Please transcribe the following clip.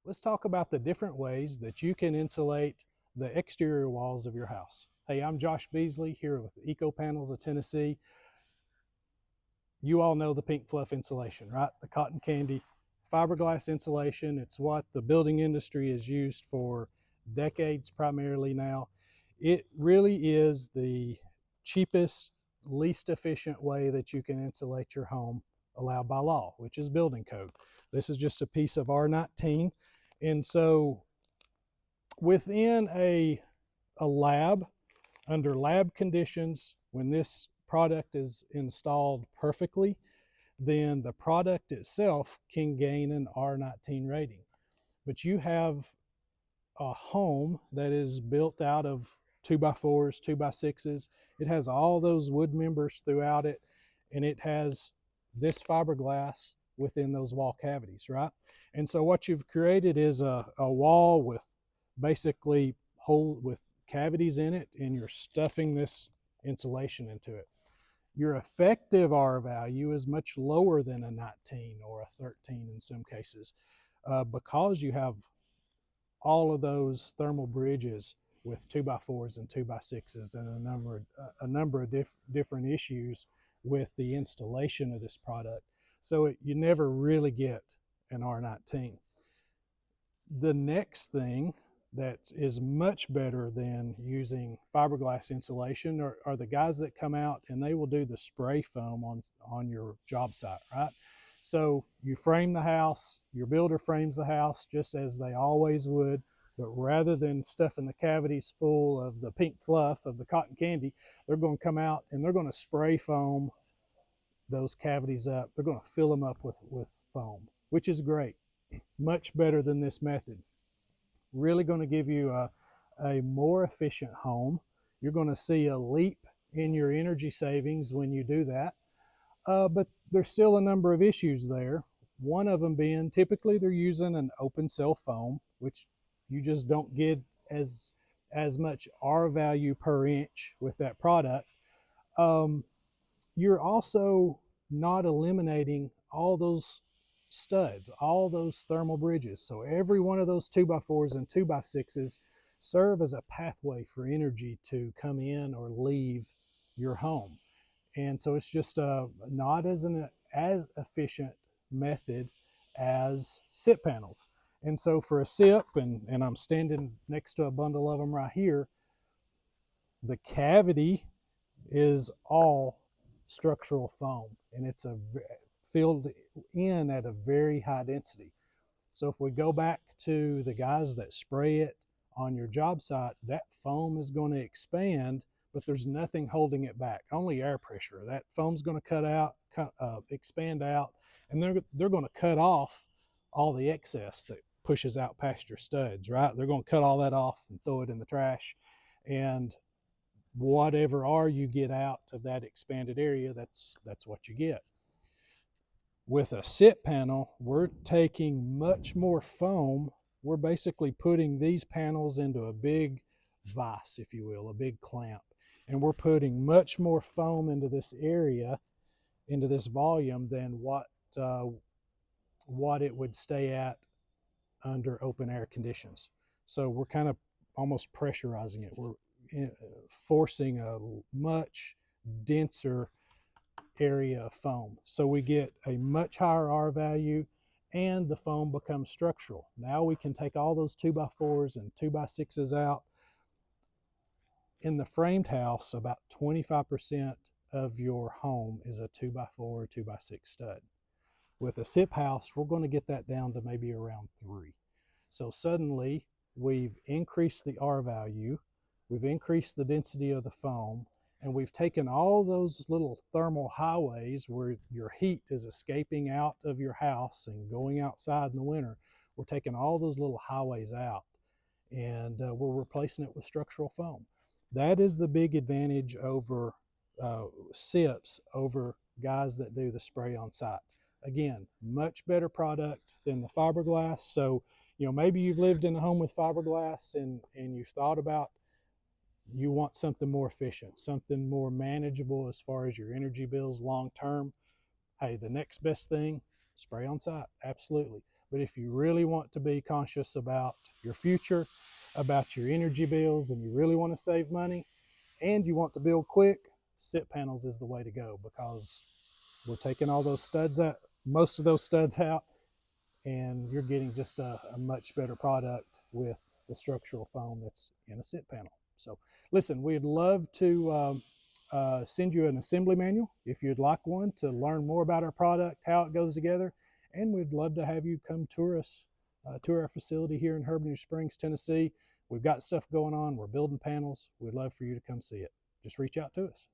let's talk about the different ways that you can insulate the exterior walls of your house. Hey, I'm Josh Beasley here with Eco Panels of Tennessee. You all know the pink fluff insulation, right? The cotton candy fiberglass insulation. It's what the building industry has used for decades primarily now. It really is the cheapest, least efficient way that you can insulate your home allowed by law, which is building code. This is just a piece of R19. And so within a lab, under lab conditions, when this product is installed perfectly, then the product itself can gain an R19 rating. But you have a home that is built out of 2x4s, 2x6s. It has all those wood members throughout it, and it has this fiberglass within those wall cavities, right? And so what you've created is a wall with basically hole with cavities in it, and you're stuffing this insulation into it. Your effective R value is much lower than a 19 or a 13 in some cases, because you have all of those thermal bridges with 2x4s and 2x6s and a number of different issues with the installation of this product. So you never really get an R19. The next thing that is much better than using fiberglass insulation are the guys that come out and they will do the spray foam on your job site, right? So you frame the house, your builder frames the house just as they always would, but rather than stuffing the cavities full of the pink fluff of the cotton candy, they're going to come out and they're going to spray foam those cavities up. They're going to fill them up with foam, which is great. Much better than this method. Really going to give you a more efficient home. You're going to see a leap in your energy savings when you do that. But there's still a number of issues there. One of them being typically they're using an open cell foam, which you just don't get as much R value per inch with that product. You're also not eliminating all those studs, all those thermal bridges. So every one of those 2x4s and 2x6s serve as a pathway for energy to come in or leave your home. And so it's just not as efficient method as SIP panels. And so for a SIP, and I'm standing next to a bundle of them right here, the cavity is all structural foam, and it's filled in at a very high density. So if we go back to the guys that spray it on your job site, that foam is going to expand, but there's nothing holding it back, only air pressure. That foam's going to expand out, and they're going to cut off all the excess that pushes out past your studs, right? They're going to cut all that off and throw it in the trash, and whatever R you get out of that expanded area, that's what you get. With a SIP panel, we're taking much more foam. We're basically putting these panels into a big vise, if you will, a big clamp. And we're putting much more foam into this area, into this volume, than what it would stay at under open air conditions. So we're kind of almost pressurizing it. We're forcing a much denser area of foam. So we get a much higher R value, and the foam becomes structural. Now we can take all those 2x4s and 2x6s out. In the framed house, about 25% of your home is a 2x4 or 2x6 stud. With a SIP house, we're going to get that down to maybe around 3. So suddenly we've increased the R value, we've increased the density of the foam, and we've taken all those little thermal highways where your heat is escaping out of your house and going outside in the winter. We're taking all those little highways out, and we're replacing it with structural foam. That is the big advantage over SIPs over guys that do the spray on site. Again, much better product than the fiberglass. So, maybe you've lived in a home with fiberglass and you've thought about, you want something more efficient, something more manageable as far as your energy bills long term. Hey, the next best thing, spray on site, absolutely. But if you really want to be conscious about your future, about your energy bills, and you really want to save money, and you want to build quick, sit panels is the way to go, because we're taking all those studs out, most of those studs out, and you're getting just a much better product with the structural foam that's in a sit panel. So listen, we'd love to send you an assembly manual if you'd like one, to learn more about our product, how it goes together, and we'd love to have you come tour us, tour our facility here in Herbernage Springs, Tennessee. We've got stuff going on. We're building panels. We'd love for you to come see it. Just reach out to us.